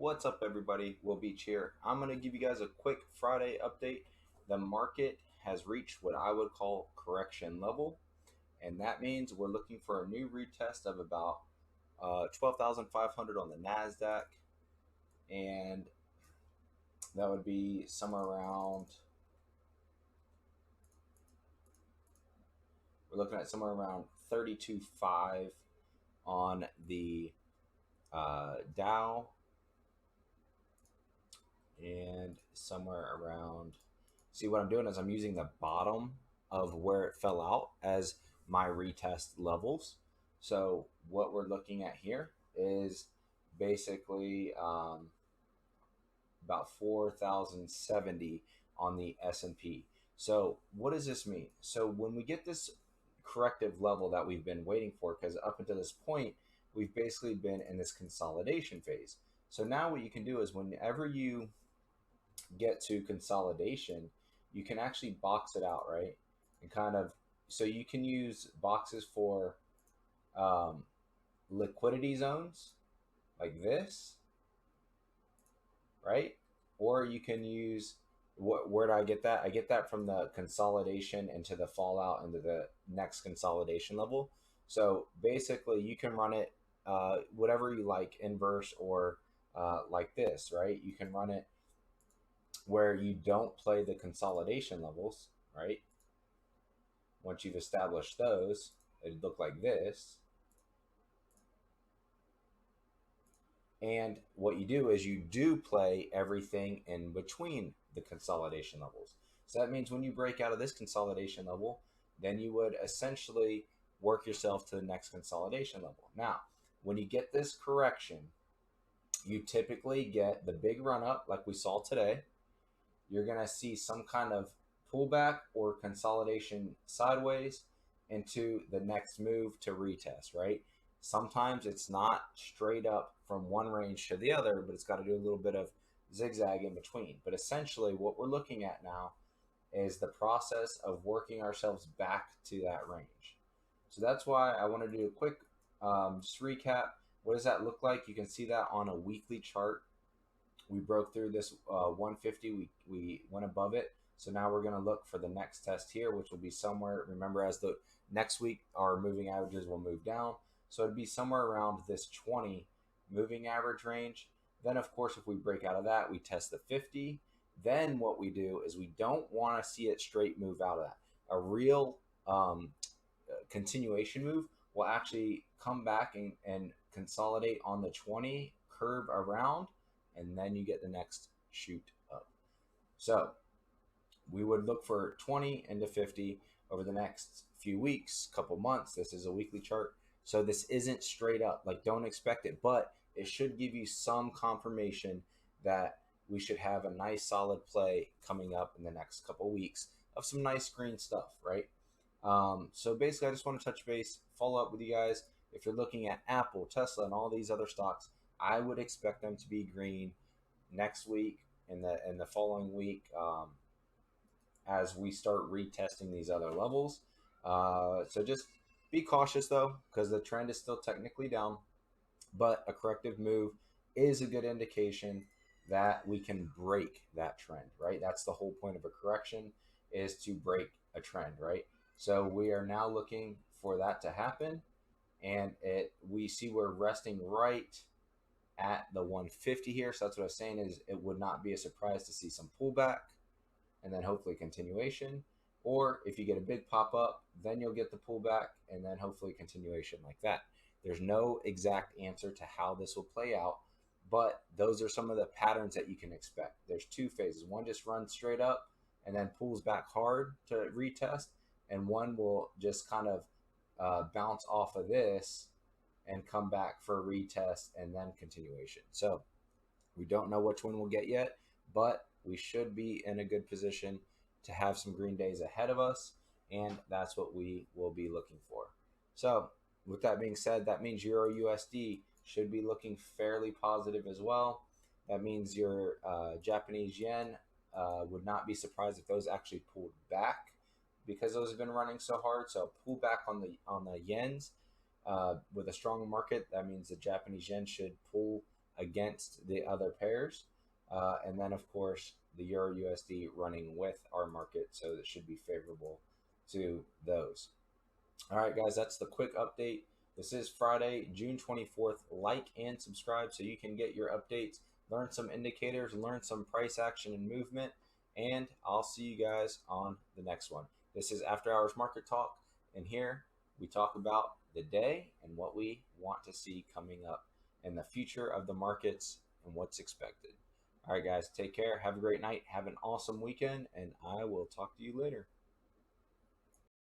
What's up, everybody? Will Beach here. I'm going to give you guys a quick Friday update. The market has reached what I would call correction level, and that means we're looking for a new retest of about 12,500 on the NASDAQ, and that would be somewhere around, we're looking at somewhere around 32.5 on the Dow, and somewhere around, see what I'm doing is I'm using the bottom of where it fell out as my retest levels. So what we're looking at here is basically about 4,070 on the S&P. So what does this mean? So when we get this corrective level that we've been waiting for, because up until this point, we've basically been in this consolidation phase. So now what you can do is whenever you get to consolidation, you can actually box it out, right? And kind of, so you can use boxes for um, liquidity zones like this, right? Or you can use, where do I get that? I get that from the consolidation into the fallout into the next consolidation level. So basically, you can run it whatever you like, inverse or like this, right? You can run it where you don't play the consolidation levels, right? Once you've established those, it'd look like this. And what you do is you do play everything in between the consolidation levels. So that means when you break out of this consolidation level, then you would essentially work yourself to the next consolidation level. Now, when you get this correction, you typically get the big run up like we saw today. You're going to see some kind of pullback or consolidation sideways into the next move to retest, right? Sometimes it's not straight up from one range to the other, but it's got to do a little bit of zigzag in between. But essentially, what we're looking at now is the process of working ourselves back to that range. So that's why I want to do a quick just recap. What does that look like? You can see that on a weekly chart. We broke through this 150. We went above it. So now we're going to look for the next test here, which will be somewhere, remember, as the next week, our moving averages will move down. So it'd be somewhere around this 20 moving average range. Then, of course, if we break out of that, we test the 50. Then what we do is we don't want to see it straight move out of that. A real continuation move will actually come back and consolidate on the 20, curve around, and then you get the next shoot up. So we would look for 20 into 50 over the next few weeks, couple months. This is a weekly chart. So this isn't straight up, like don't expect it, but it should give you some confirmation that we should have a nice solid play coming up in the next couple weeks of some nice green stuff, right? So basically, I just want to touch base, follow up with you guys. If you're looking at Apple, Tesla, and all these other stocks, I would expect them to be green next week and the following week as we start retesting these other levels. So just be cautious though, because the trend is still technically down, but a corrective move is a good indication that we can break that trend, right? That's the whole point of a correction, is to break a trend, right? So we are now looking for that to happen, and we see we're resting right at the 150 here. So that's what I was saying, is it would not be a surprise to see some pullback and then hopefully continuation. Or if you get a big pop up, then you'll get the pullback and then hopefully continuation like that. There's no exact answer to how this will play out, but those are some of the patterns that you can expect. There's two phases. One just runs straight up and then pulls back hard to retest, and one will just kind of bounce off of this and come back for a retest and then continuation. So we don't know which one we'll get yet, but we should be in a good position to have some green days ahead of us, and that's what we will be looking for. So with that being said, that means Euro USD should be looking fairly positive as well. That means your Japanese yen would not be surprised if those actually pulled back, because those have been running so hard. So pull back on the yens with a strong market. That means the Japanese yen should pull against the other pairs. And then, of course, the Euro USD running with our market, so that should be favorable to those. All right, guys, that's the quick update. This is Friday, June 24th. Like and subscribe so you can get your updates, learn some indicators, learn some price action and movement. And I'll see you guys on the next one. This is After Hours Market Talk. And here we talk about the day and what we want to see coming up and the future of the markets and what's expected. All right, guys, take care. Have a great night. Have an awesome weekend. And I will talk to you later.